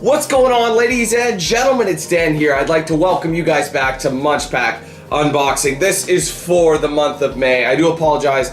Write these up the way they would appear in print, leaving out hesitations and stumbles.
What's going on, ladies and gentlemen? It's Dan here. I'd like to welcome you guys back to MunchPak unboxing. This is for the month of May. I do apologize.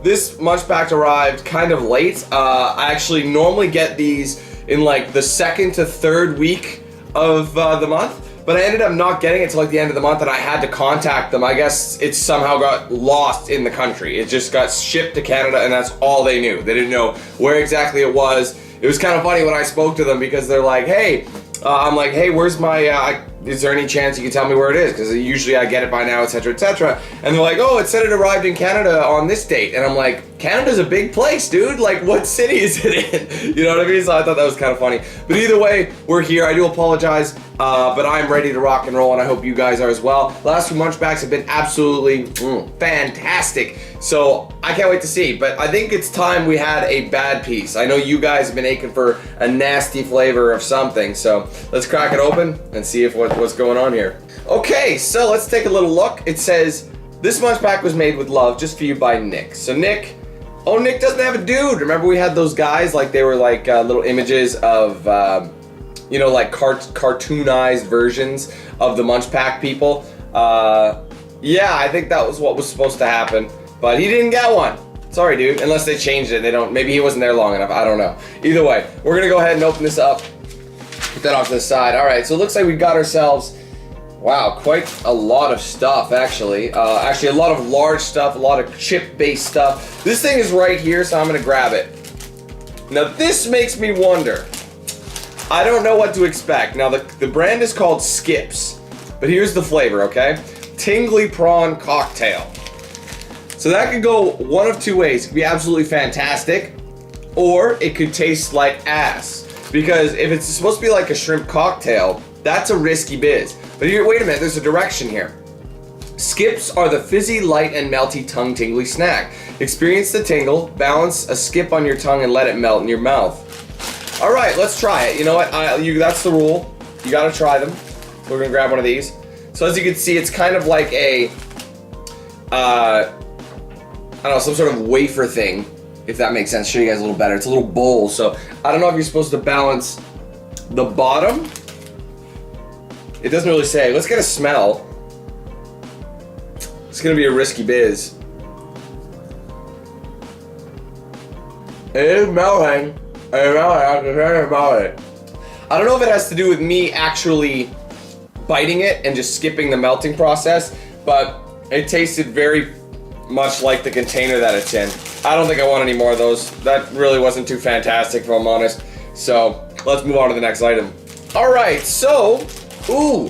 This MunchPak arrived kind of late. I actually normally get these in like the second to third week of the month, but I ended up not getting it till like the end of the month, and I had to contact them. I guess it somehow got lost in the country. It just got shipped to Canada, and that's all they knew. They didn't know where exactly it was. It was kind of funny when I spoke to them because they're like, hey, I'm like, hey, where's my, is there any chance you can tell me where it is? Because usually I get it by now, etc., etc. And they're like, oh, it said it arrived in Canada on this date. And I'm like, Canada's a big place, dude. Like, what city is it in? You know what I mean? So I thought that was kind of funny. But either way, we're here. I do apologize, but I'm ready to rock and roll, and I hope you guys are as well. The last few MunchPaks have been absolutely fantastic. So I can't wait to see, but I think it's time we had a bad piece. I know you guys have been aching for a nasty flavor of something, so let's crack it open and see if what's going on here. Okay, so let's take a little look. It says, this MunchPak was made with love just for you by Nick. So Nick doesn't have a dude. Remember we had those guys, like they were like little images of, you know, like cartoonized versions of the MunchPak people. Yeah, I think that was what was supposed to happen. But he didn't get one. Sorry, dude. Unless they changed it. They don't. Maybe he wasn't there long enough. I don't know. Either way, we're going to go ahead and open this up. Put that off to the side. All right, so it looks like we got ourselves, wow, quite a lot of stuff, actually. Actually, a lot of large stuff, a lot of chip-based stuff. This thing is right here, so I'm going to grab it. Now, this makes me wonder. I don't know what to expect. Now, the brand is called Skips. But here's the flavor, okay? Tingly prawn cocktail. So that could go one of two ways. It could be absolutely fantastic, or it could taste like ass. Because if it's supposed to be like a shrimp cocktail, that's a risky biz. But here, wait a minute, there's a direction here. Skips are the fizzy, light, and melty tongue tingly snack. Experience the tingle, balance a skip on your tongue, and let it melt in your mouth. All right, let's try it. You know what? That's the rule. You gotta try them. We're gonna grab one of these. So as you can see, it's kind of like a, I don't know, some sort of wafer thing, if that makes sense. Show you guys a little better. It's a little bowl, so I don't know if you're supposed to balance the bottom. It doesn't really say. Let's get a smell. It's gonna be a risky biz. It is melting. I don't know if it has to do with me actually biting it and just skipping the melting process, but it tasted very much like the container that it's in. I don't think I want any more of those. That really wasn't too fantastic, if I'm honest. So let's move on to the next item. All right, so, ooh,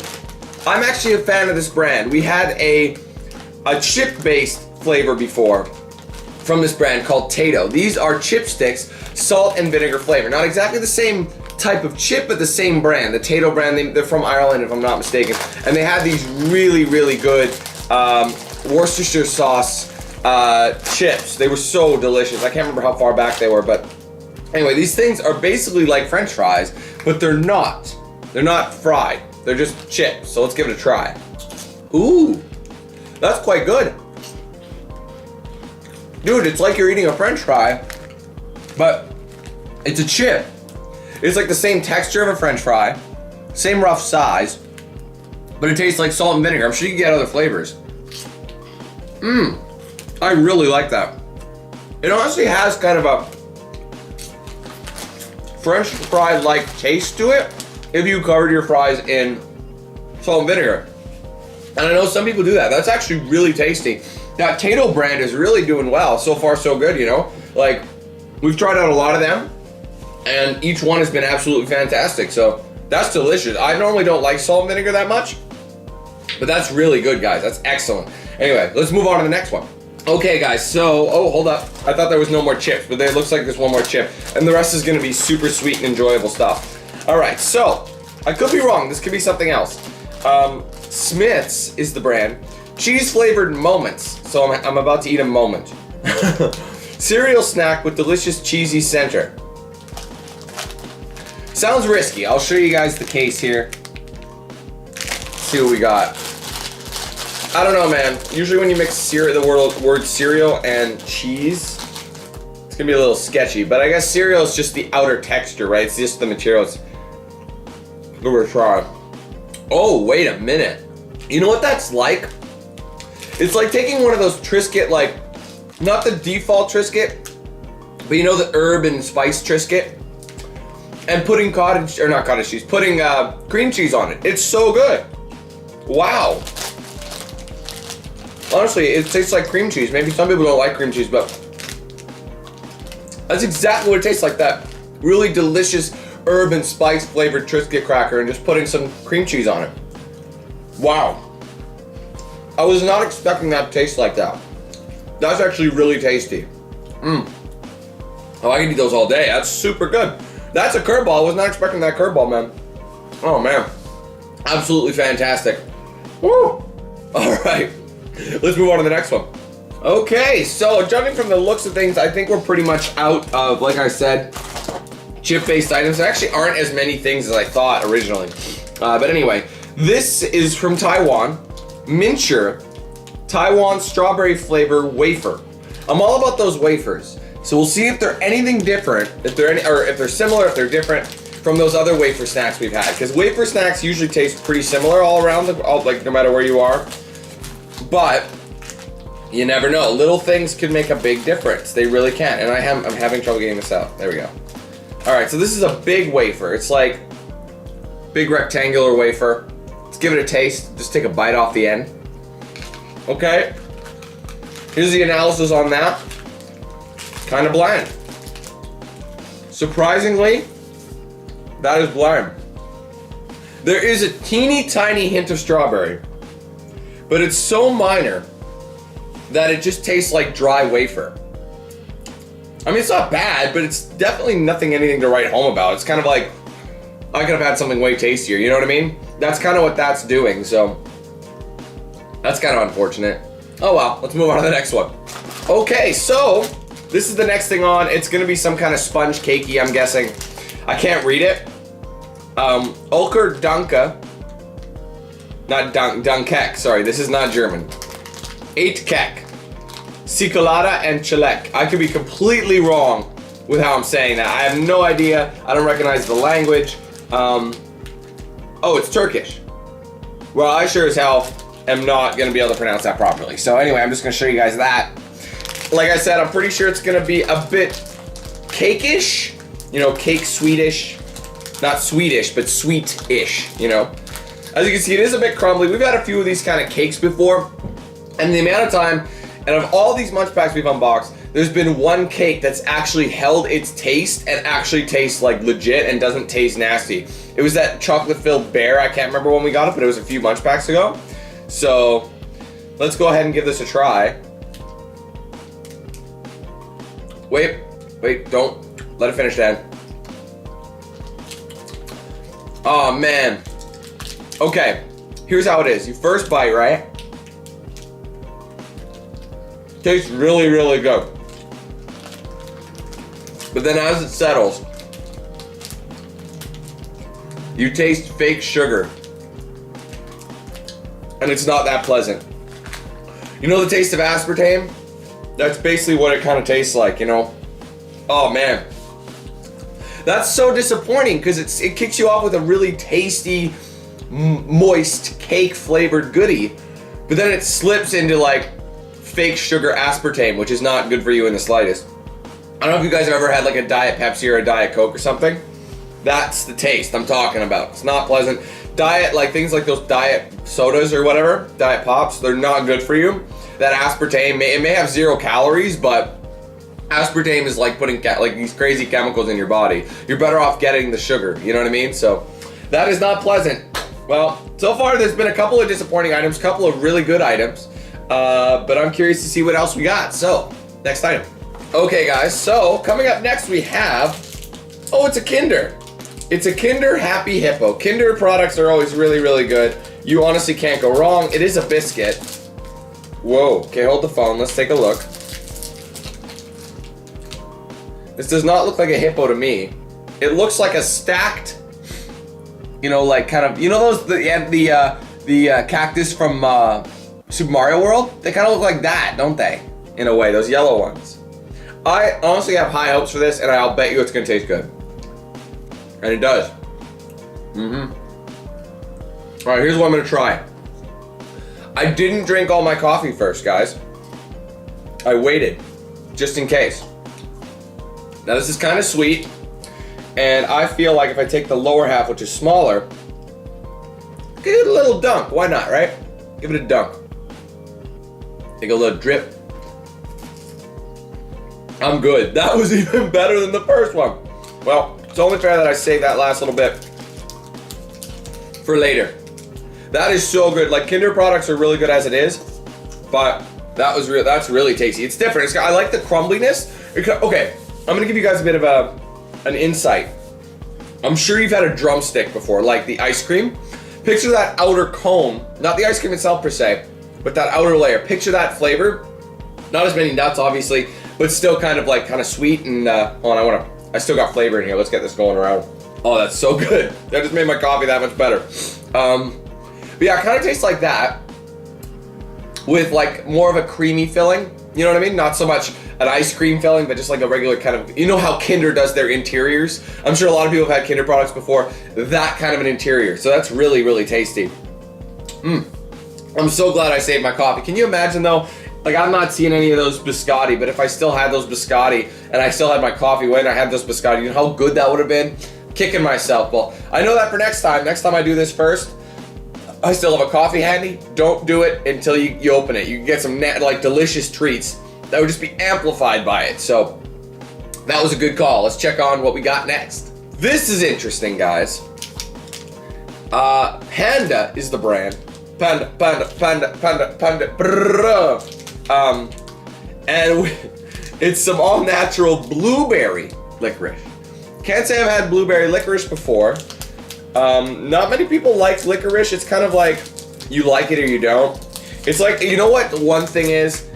I'm actually a fan of this brand. We had a chip-based flavor before from this brand called Tato. These are chipsticks, salt and vinegar flavor. Not exactly the same type of chip, but the same brand. The Tato brand, they're from Ireland, if I'm not mistaken. And they had these really, really good Worcestershire sauce chips. They were so delicious. I can't remember how far back they were, but anyway, these things are basically like French fries, but they're not. They're not fried. They're just chips. So let's give it a try. Ooh, that's quite good. Dude, it's like you're eating a French fry, but it's a chip. It's like the same texture of a French fry, same rough size, but it tastes like salt and vinegar. I'm sure you can get other flavors. I really like that. It honestly has kind of a French fry-like taste to it if you covered your fries in salt and vinegar. And I know some people do that. That's actually really tasty. That Tato brand is really doing well. So far, so good, you know? Like, we've tried out a lot of them, and each one has been absolutely fantastic. So that's delicious. I normally don't like salt and vinegar that much, but that's really good, guys. That's excellent. Anyway, let's move on to the next one. Okay, guys, so, oh, hold up. I thought there was no more chips, but it looks like there's one more chip, and the rest is gonna be super sweet and enjoyable stuff. All right, so, I could be wrong. This could be something else. Smith's is the brand. Cheese-flavored moments. So I'm about to eat a moment. Cereal snack with delicious cheesy center. Sounds risky. I'll show you guys the case here. See what we got. I don't know, man. Usually when you mix the word cereal and cheese, it's gonna be a little sketchy, but I guess cereal is just the outer texture, right? It's just the materials. Give it a try. Oh, wait a minute. You know what that's like? It's like taking one of those Triscuit, like, not the default Triscuit, but you know the herb and spice Triscuit? And putting putting cream cheese on it. It's so good. Wow. Honestly, it tastes like cream cheese. Maybe some people don't like cream cheese, but that's exactly what it tastes like, that really delicious herb and spice flavored Triscuit cracker and just putting some cream cheese on it. Wow. I was not expecting that to taste like that. That's actually really tasty. Oh, I can eat those all day. That's super good. That's a curveball. I was not expecting that curveball, man. Oh, man. Absolutely fantastic. Woo! All right. Let's move on to the next one. Okay, so judging from the looks of things, I think we're pretty much out of, like I said, chip-based items. There actually aren't as many things as I thought originally. But anyway, this is from Taiwan. Mincher Taiwan strawberry flavor wafer. I'm all about those wafers. So we'll see if they're anything different, if they're similar, if they're different from those other wafer snacks we've had. Because wafer snacks usually taste pretty similar all around, like no matter where you are. But you never know. Little things can make a big difference. They really can. And I'm having trouble getting this out. There we go. All right, so this is a big wafer. It's like big rectangular wafer. Let's give it a taste. Just take a bite off the end. Okay. Here's the analysis on that. Kind of bland. Surprisingly, that is bland. There is a teeny tiny hint of strawberry, but it's so minor that it just tastes like dry wafer. I mean, it's not bad, but it's definitely anything to write home about. It's kind of like, I could have had something way tastier, you know what I mean? That's kind of what that's doing, so that's kind of unfortunate. Oh well, let's move on to the next one. Okay, so this is the next thing on. It's gonna be some kind of sponge cakey, I'm guessing. I can't read it. Ulker Danke, not Dankek, sorry, this is not German. 8 Kek, Cicolata and Chilek. I could be completely wrong with how I'm saying that. I have no idea. I don't recognize the language. Oh, it's Turkish. Well, I sure as hell am not gonna be able to pronounce that properly. So anyway, I'm just gonna show you guys that. Like I said, I'm pretty sure it's gonna be a bit cake-ish. You know, cake Swedish. Not Swedish, but sweet-ish, you know. As you can see, it is a bit crumbly. We've had a few of these kind of cakes before. And the amount of time, and of all these MunchPaks we've unboxed, there's been one cake that's actually held its taste and actually tastes like legit and doesn't taste nasty. It was that chocolate-filled bear. I can't remember when we got it, but it was a few MunchPaks ago. So let's go ahead and give this a try. Wait, don't let it finish, Dad. Oh man. Okay, here's how it is. You first bite, right? Tastes really, really good. But then as it settles, you taste fake sugar. And it's not that pleasant. You know the taste of aspartame? That's basically what it kind of tastes like, you know? Oh man. That's so disappointing because it kicks you off with a really tasty, moist, cake-flavored goodie. But then it slips into like fake sugar aspartame, which is not good for you in the slightest. I don't know if you guys have ever had like a Diet Pepsi or a Diet Coke or something. That's the taste I'm talking about. It's not pleasant. Diet, like things like those diet sodas or whatever, diet pops, they're not good for you. That aspartame, it may have 0 calories, but aspartame is like putting like these crazy chemicals in your body. You're better off getting the sugar, you know what I mean? So that is not pleasant. Well, so far there's been a couple of disappointing items, a couple of really good items, but I'm curious to see what else we got. So, next item. Okay guys, so coming up next we have, oh, it's a Kinder. It's a Kinder Happy Hippo. Kinder products are always really, really good. You honestly can't go wrong. It is a biscuit. Whoa, okay, hold the phone, let's take a look. This does not look like a hippo to me. It looks like a stacked, you know, like kind of, you know those, the cactus from Super Mario World? They kind of look like that, don't they? In a way, those yellow ones. I honestly have high hopes for this, and I'll bet you it's gonna taste good. And it does. All right, here's what I'm gonna try. I didn't drink all my coffee first, guys. I waited, just in case. Now this is kind of sweet, and I feel like if I take the lower half, which is smaller, give it a little dunk. Why not, right? Give it a dunk. Take a little drip. I'm good. That was even better than the first one. Well, it's only fair that I save that last little bit for later. That is so good. Like, Kinder products are really good as it is, but that's really tasty. It's different. I like the crumbliness. Okay, I'm gonna give you guys a bit of an insight. I'm sure you've had a drumstick before, like the ice cream. Picture that outer cone, not the ice cream itself per se, but that outer layer. Picture that flavor. Not as many nuts, obviously, but still kind of sweet and, hold on, I still got flavor in here. Let's get this going around. Oh, that's so good. That just made my coffee that much better. But yeah, it kind of tastes like that with like more of a creamy filling. You know what I mean? Not so much an ice cream filling, but just like a regular kind of, you know how Kinder does their interiors? I'm sure a lot of people have had Kinder products before. That kind of an interior. So that's really, really tasty. I'm so glad I saved my coffee. Can you imagine though? Like, I'm not seeing any of those biscotti, but if I still had those biscotti and I still had my coffee when I had those biscotti, you know how good that would have been? Kicking myself. Well, I know that for next time I do this first, I still have a coffee handy. Don't do it until you open it. You can get some delicious treats that would just be amplified by it. So that was a good call. Let's check on what we got next. This is interesting, guys. Panda is the brand. Panda. And it's some all-natural blueberry licorice. Can't say I've had blueberry licorice before. Not many people like licorice. It's kind of like you like it or you don't. It's like, you know what one thing is?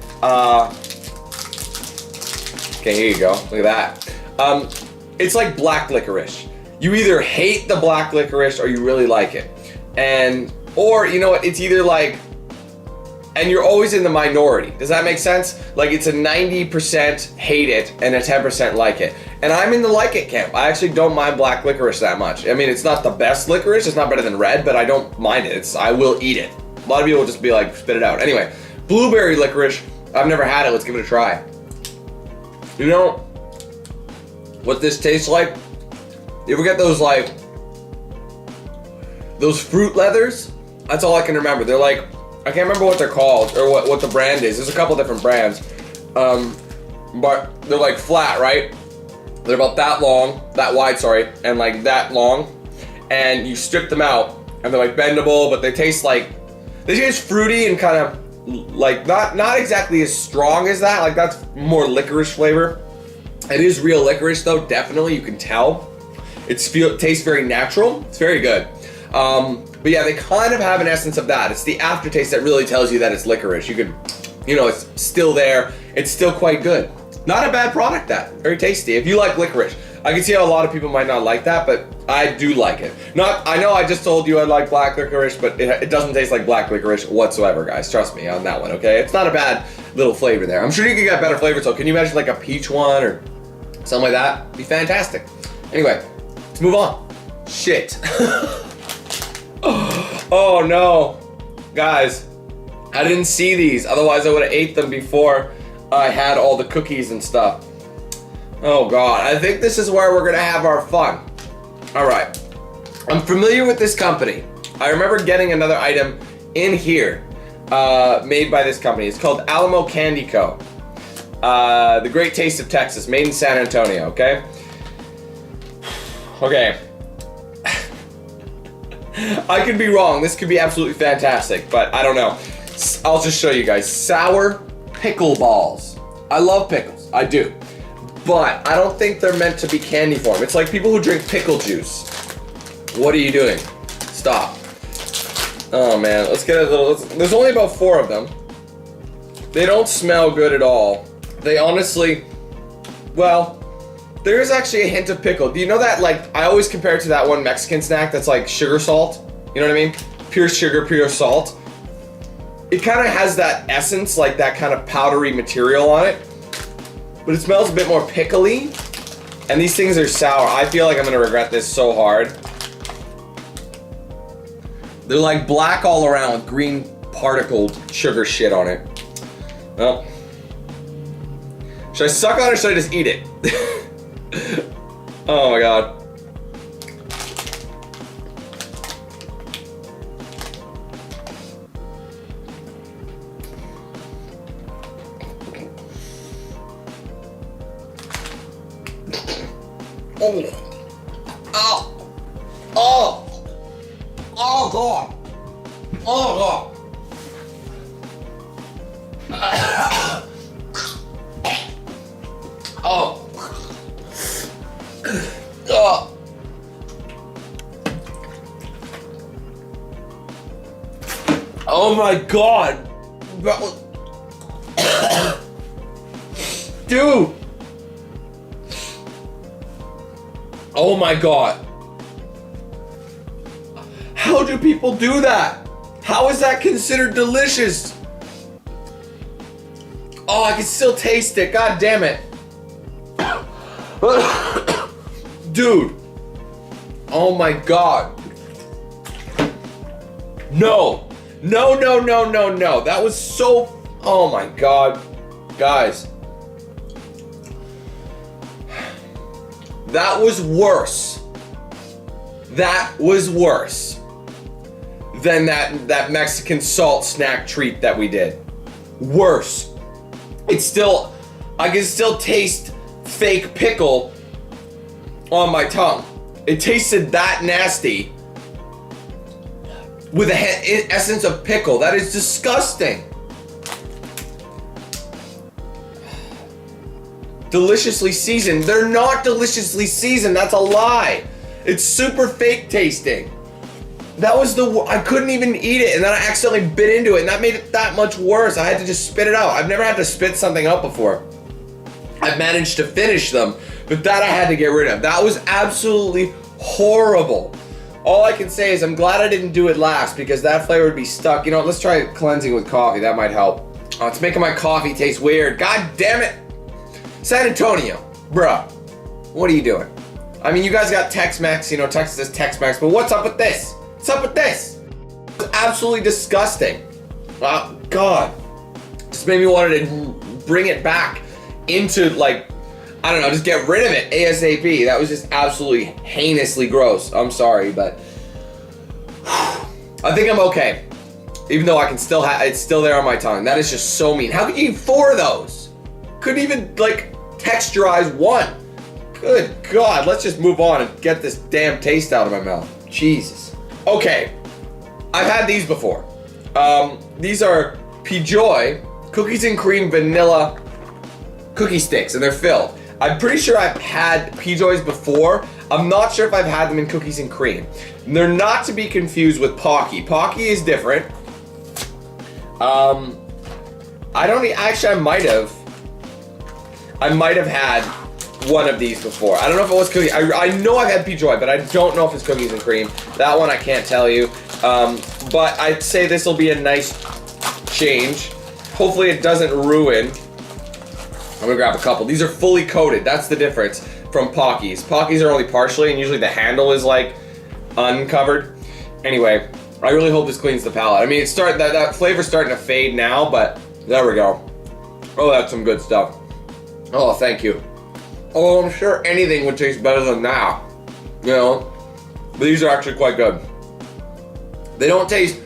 Okay, here you go. Look at that. It's like black licorice. You either hate the black licorice or you really like it. Or you know what? It's either like, and you're always in the minority. Does that make sense? Like, it's a 90% hate it and a 10% like it. And I'm in the like it camp. I actually don't mind black licorice that much. I mean, it's not the best licorice. It's not better than red, but I don't mind it. I will eat it. A lot of people will just be like, spit it out. Anyway, blueberry licorice, I've never had it. Let's give it a try. You know what this tastes like? You ever get those those fruit leathers? That's all I can remember. They're like, I can't remember what they're called or what the brand is. There's a couple different brands, but they're like flat, right? They're about that long, that wide, sorry, and like that long. And you strip them out, and they're like bendable, but they taste fruity and kind of like not exactly as strong as that. Like, that's more licorice flavor. It is real licorice though, definitely. You can tell. It tastes very natural. It's very good. But yeah, they kind of have an essence of that. It's the aftertaste that really tells you that it's licorice. You could, it's still there. It's still quite good. Not a bad product, that. Very tasty. If you like licorice. I can see how a lot of people might not like that, but I do like it. I know I just told you I like black licorice, but it doesn't taste like black licorice whatsoever, guys. Trust me on that one, okay? It's not a bad little flavor there. I'm sure you can get better flavors, so can you imagine like a peach one or something like that? It'd be fantastic. Anyway, let's move on. Shit. Oh no, guys, I didn't see these. Otherwise I would have ate them before I had all the cookies and stuff. Oh God, I think this is where we're gonna have our fun. All right, I'm familiar with this company. I remember getting another item in here made by this company. It's called Alimo Candy Co. The Great Taste of Texas, made in San Antonio, okay? Okay. I could be wrong. This could be absolutely fantastic, but I don't know. I'll just show you guys. Sour pickle balls. I love pickles. I do. But I don't think they're meant to be candy form. It's like people who drink pickle juice. What are you doing? Stop. Oh man, let's get a little. There's only about 4 of them. They don't smell good at all. They honestly, well, there is actually a hint of pickle. Do you know that, like, I always compare it to that one Mexican snack that's like sugar salt. You know what I mean? Pure sugar, pure salt. It kind of has that essence, like that kind of powdery material on it. but it smells a bit more pickly. And these things are sour. I feel like I'm gonna regret this so hard. They're like black all around with green particled sugar shit on it. Well, should I suck on it or should I just eat it? Oh my god. Oh. Oh. Oh god. Oh god. Oh. Oh. Oh my god. Dude. Oh my god. How do people do that? How is that considered delicious? Oh, I can still taste it. God damn it. Dude. Oh my god. No. No, no, no, no, no. That was so... Oh my god. Guys. That was worse. That was worse than that Mexican salt snack treat that we did. Worse. It's still... I can still taste fake pickle on my tongue. It tasted that nasty with an essence of pickle. That is disgusting. Deliciously seasoned. They're not deliciously seasoned. That's a lie. It's super fake tasting. That was I couldn't even eat it, and then I accidentally bit into it, and that made it that much worse. I had to just spit it out. I've never had to spit something out before. I've managed to finish them, but that I had to get rid of. That was absolutely horrible. All I can say is I'm glad I didn't do it last, because that flavor would be stuck. You know, let's try cleansing with coffee. That might help. Oh, it's making my coffee taste weird. God damn it. San Antonio, bruh, what are you doing? I mean, you guys got Tex-Mex, you know, Texas is Tex-Mex, but what's up with this? What's up with this? It's absolutely disgusting. Oh, God. Just made me want to bring it back into, like, I don't know, just get rid of it ASAP. That was just absolutely heinously gross. I'm sorry, but I think I'm okay. Even though I can still it's still there on my tongue. That is just so mean. How could you eat 4 of those? Couldn't even, like, texturize one. Good God, let's just move on and get this damn taste out of my mouth. Jesus. Okay, I've had these before. These are P-Joy cookies and cream vanilla cookie sticks, and they're filled. I'm pretty sure I've had P-Joys before. I'm not sure if I've had them in cookies and cream. And they're not to be confused with Pocky. Pocky is different. Actually, I might have had one of these before. I don't know if it was cookies. I know I've had P-Joy, but I don't know if it's cookies and cream. That one I can't tell you. But I'd say this will be a nice change. Hopefully it doesn't ruin. I'm gonna grab a couple. These are fully coated. That's the difference from Pockies. Pockies are only partially, and usually the handle is like uncovered. Anyway, I really hope this cleans the palate. I mean, it's that flavor's starting to fade now, but there we go. Oh, that's some good stuff. Oh, thank you. Oh, I'm sure anything would taste better than that, you know. But these are actually quite good. They don't taste.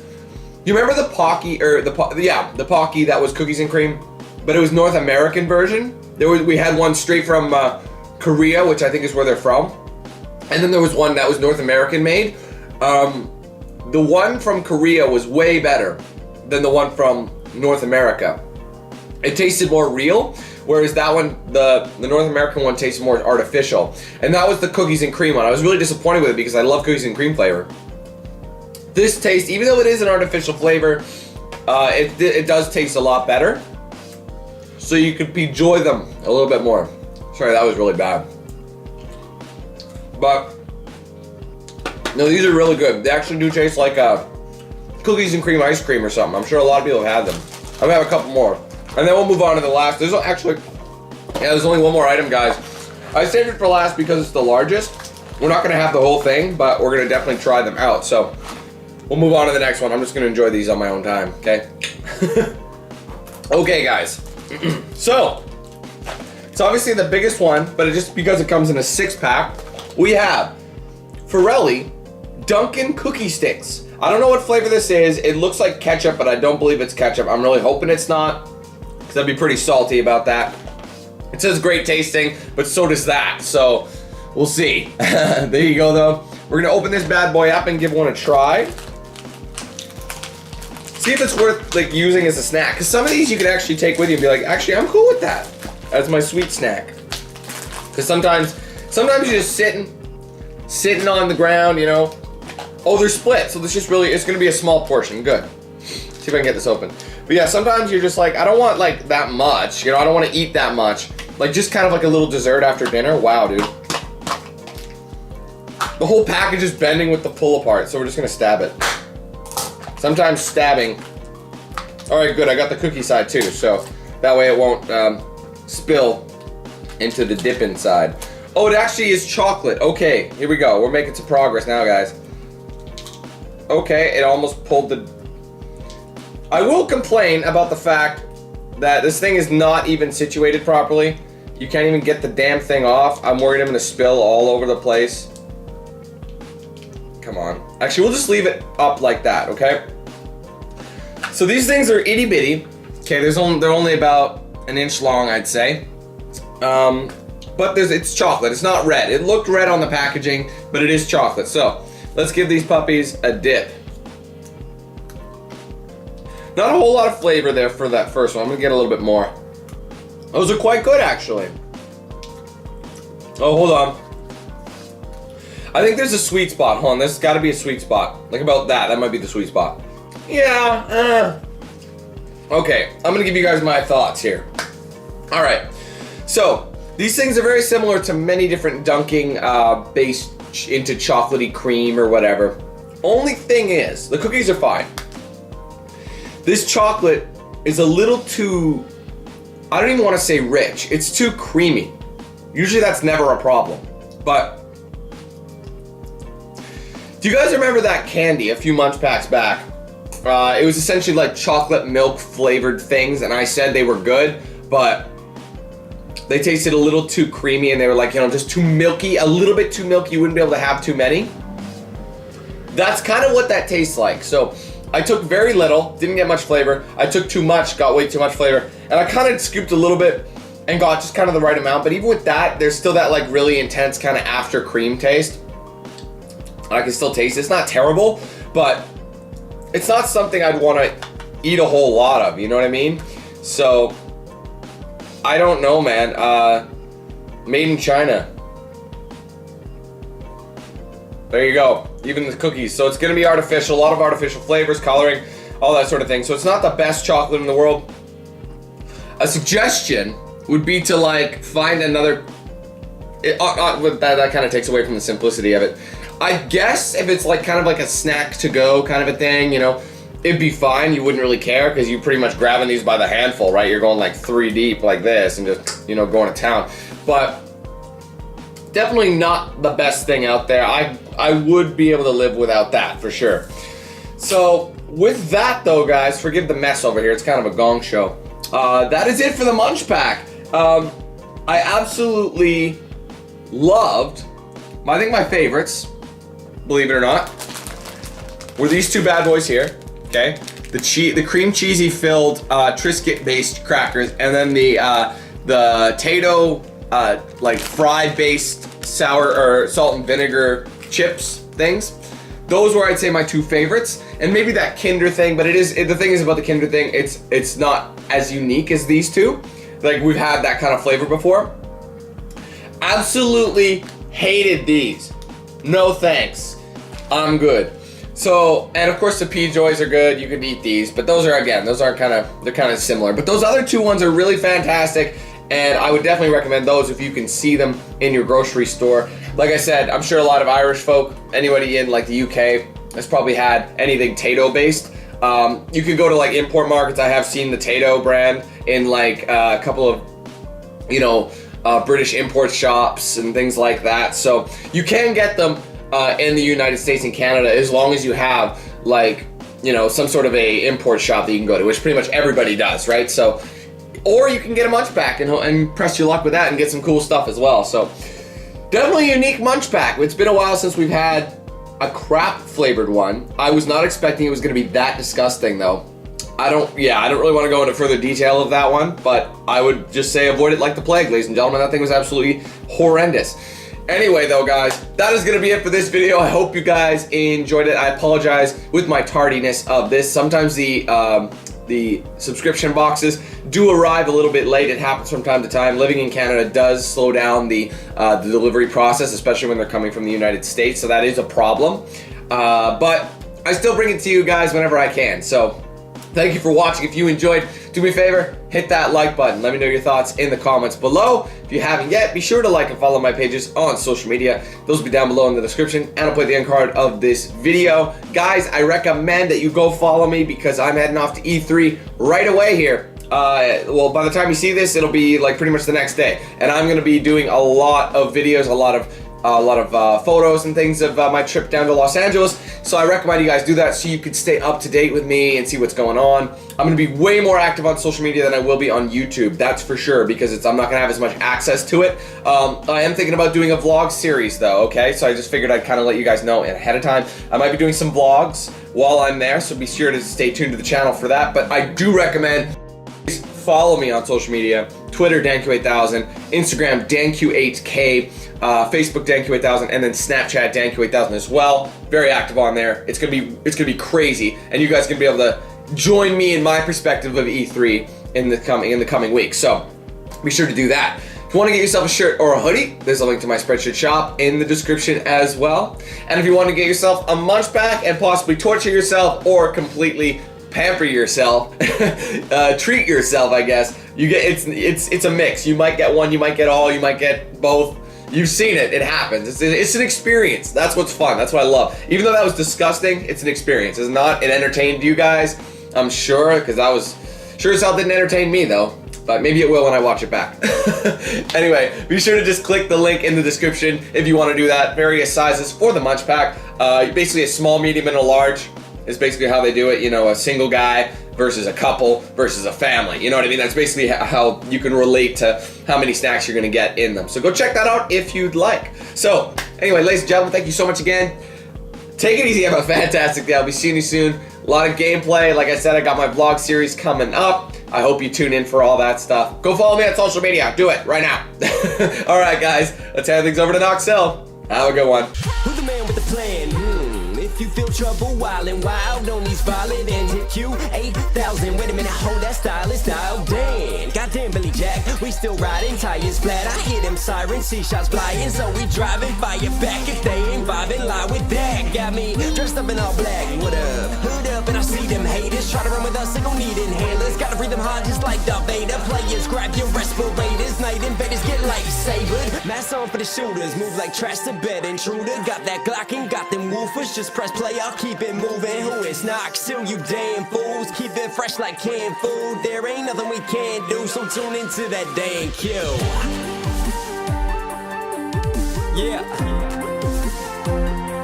You remember the Pocky or the Pocky that was cookies and cream, but it was North American version. We had one straight from Korea, which I think is where they're from, and then there was one that was North American made. The one from Korea was way better than the one from North America. It tasted more real, whereas that one, the North American one, tasted more artificial. And that was the cookies and cream one. I was really disappointed with it because I love cookies and cream flavor. This taste, even though it is an artificial flavor, it does taste a lot better. So you could enjoy them a little bit more. Sorry, that was really bad. But no, these are really good. They actually do taste like cookies and cream ice cream or something. I'm sure a lot of people have had them. I'm gonna have a couple more. And then we'll move on to the last. There's actually, Yeah, there's only one more item, guys. I saved it for last because it's the largest. We're not gonna have the whole thing, but we're gonna definitely try them out. So we'll move on to the next one. I'm just gonna enjoy these on my own time, okay? Okay, guys. So it's obviously the biggest one, but just because it comes in a 6-pack, we have Forelli Dunkin' Cookie Sticks. I don't know what flavor this is. It looks like ketchup, but I don't believe it's ketchup. I'm really hoping it's not, because I'd be pretty salty about that. It says great tasting, but so does that, so we'll see. There you go, though. We're gonna open this bad boy up and give one a try. See if it's worth like using as a snack, because some of these you can actually take with you and be like, actually, I'm cool with that as my sweet snack. Because sometimes you're just sitting on the ground, you know. Oh, they're split, so this just really, it's gonna be a small portion. Good. See if I can get this open. But yeah, sometimes you're just like, I don't want like that much, you know, I don't want to eat that much. Like just kind of like a little dessert after dinner. Wow, dude. The whole package is bending with the pull apart, so we're just gonna stab it. Sometimes stabbing. All right, good, I got the cookie side too, so that way it won't spill into the dip inside. Oh, it actually is chocolate. Okay, here we go. We're making some progress now, guys. Okay, it almost pulled the... I will complain about the fact that this thing is not even situated properly. You can't even get the damn thing off. I'm worried I'm gonna spill all over the place. Come on. Actually, we'll just leave it up like that, okay? So these things are itty bitty. Okay, they're only about an inch long, I'd say. But it's chocolate. It's not red. It looked red on the packaging, but it is chocolate. So let's give these puppies a dip. Not a whole lot of flavor there for that first one. I'm gonna get a little bit more. Those are quite good, actually. Oh, hold on. I think there's a sweet spot. Hold on, there's gotta be a sweet spot. Like about that. That might be the sweet spot. Yeah, Okay, I'm gonna give you guys my thoughts here. All right, so these things are very similar to many different dunking based into chocolatey cream or whatever. Only thing is, the cookies are fine. This chocolate is a little too, I don't even want to say rich. It's too creamy. Usually that's never a problem. But do you guys remember that candy a few MunchPaks back? It was essentially like chocolate milk flavored things, and I said they were good, but they tasted a little too creamy, and they were like, you know, just too milky, a little bit too milky. You wouldn't be able to have too many. That's kind of what that tastes like. So I took very little, didn't get much flavor. I took too much, got way too much flavor. And I kind of scooped a little bit and got just kind of the right amount. But even with that, there's still that like really intense kind of after cream taste. I can still taste it. It's not terrible, but it's not something I'd want to eat a whole lot of, you know what I mean? So I don't know, man. Made in China. There you go. Even the cookies. So it's going to be artificial, a lot of artificial flavors, coloring, all that sort of thing. So it's not the best chocolate in the world. A suggestion would be to like find another. That kind of takes away from the simplicity of it. I guess if it's like kind of like a snack to go kind of a thing, you know, it'd be fine. You wouldn't really care because you're pretty much grabbing these by the handful, right? You're going like 3 deep like this and just, you know, going to town. But definitely not the best thing out there. I would be able to live without that for sure. So with that though, guys, forgive the mess over here. It's kind of a gong show. That is it for the MunchPak. I absolutely loved, I think my favorites, believe it or not, were these two bad boys here, okay? The cream cheesy filled Triscuit based crackers, and then the Tato like fry based sour or salt and vinegar chips things. Those were, I'd say, my two favorites, and maybe that Kinder thing. But the thing is about the Kinder thing, it's not as unique as these two. Like we've had that kind of flavor before. Absolutely hated these. No thanks. I'm good. So, and of course the P-Joys are good. You could eat these, but those are, again, they're kind of similar. But those other two ones are really fantastic, and I would definitely recommend those if you can see them in your grocery store. Like I said, I'm sure a lot of Irish folk, anybody in like the UK, has probably had anything Tato based. You could go to like import markets. I have seen the Tato brand in like a couple of you know, British import shops and things like that. So you can get them in the United States and Canada as long as you have like, you know, some sort of a import shop that you can go to, which pretty much everybody does, right? So, or you can get a MunchPak and press your luck with that and get some cool stuff as well. So definitely a unique MunchPak. It's been a while since we've had a crap flavored one. I was not expecting it was going to be that disgusting though. I don't really want to go into further detail of that one, but I would just say avoid it like the plague, ladies and gentlemen. That thing was absolutely horrendous. Anyway though, guys, that is going to be it for this video. I hope you guys enjoyed it. I apologize with my tardiness of this. Sometimes the subscription boxes do arrive a little bit late. It happens from time to time. Living in Canada does slow down the delivery process, especially when they're coming from the United States, so that is a problem. But I still bring it to you guys whenever I can. So thank you for watching. If you enjoyed, do me a favor, hit that like button. Let me know your thoughts in the comments below. If you haven't yet, be sure to like and follow my pages on social media. Those will be down below in the description, and I'll put the end card of this video. Guys, I recommend that you go follow me because I'm heading off to E3 right away here. Well, by the time you see this, it'll be like pretty much the next day. And I'm going to be doing a lot of videos, a lot of photos and things of my trip down to Los Angeles. So I recommend you guys do that so you can stay up to date with me and see what's going on. I'm gonna be way more active on social media than I will be on YouTube, that's for sure, because I'm not gonna have as much access to it. I am thinking about doing a vlog series though, okay? So I just figured I'd kind of let you guys know ahead of time. I might be doing some vlogs while I'm there, so be sure to stay tuned to the channel for that. But I do recommend follow me on social media. Twitter, DanQ8000, Instagram, DanQ8K, Facebook, DanQ8000, and then Snapchat, DanQ8000 as well. Very active on there. It's gonna be crazy, and you guys can be able to join me in my perspective of E3 in the coming weeks. So be sure to do that. If you want to get yourself a shirt or a hoodie, there's a link to my Spreadshirt shop in the description as well. And if you want to get yourself a MunchPak and possibly torture yourself or completely pamper yourself, treat yourself, I guess. You get it's a mix. You might get one, you might get all, you might get both. You've seen it. It happens. It's an experience. That's what's fun. That's what I love. Even though that was disgusting, it's an experience. It's not. It entertained you guys, I'm sure, because I was sure as hell didn't entertain me though. But maybe it will when I watch it back. Anyway, be sure to just click the link in the description if you want to do that. Various sizes for the MunchPak. Basically a small, medium, and a large is basically how they do it. You know, a single guy versus a couple versus a family. You know what I mean? That's basically how you can relate to how many snacks you're gonna get in them. So go check that out if you'd like. So anyway, ladies and gentlemen, thank you so much again. Take it easy, have a fantastic day. I'll be seeing you soon. A lot of gameplay. Like I said, I got my vlog series coming up. I hope you tune in for all that stuff. Go follow me on social media. Do it right now. All right, guys, let's hand things over to Knox Hill. Have a good one. Who's the man with the plan? If you feel trouble wild and wild on these violent and hit you 8,000. Wait a minute, hold that style is dialed in. Goddamn Billy Jack, we still riding tires flat. I hear them sirens, see shots flying, so we driving fire back. If they ain't vibing, lie with that. Got me dressed up in all black. What up? Hood up, and I see them haters try to run with us. They gon' need inhalers. Gotta breathe them hard just like the Vader. Players grab your respirators. Night invaders get lightsabered. Mask on for the shooters. Move like trash to bed intruder. Got that Glock and got them woofers. Just press play, I'll keep it moving. Who is Knox Hill, you damn fools? Keep it fresh like canned food. There ain't nothing we can't do, so tune into that DanQ. Yeah.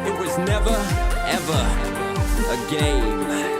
It was never, ever a game.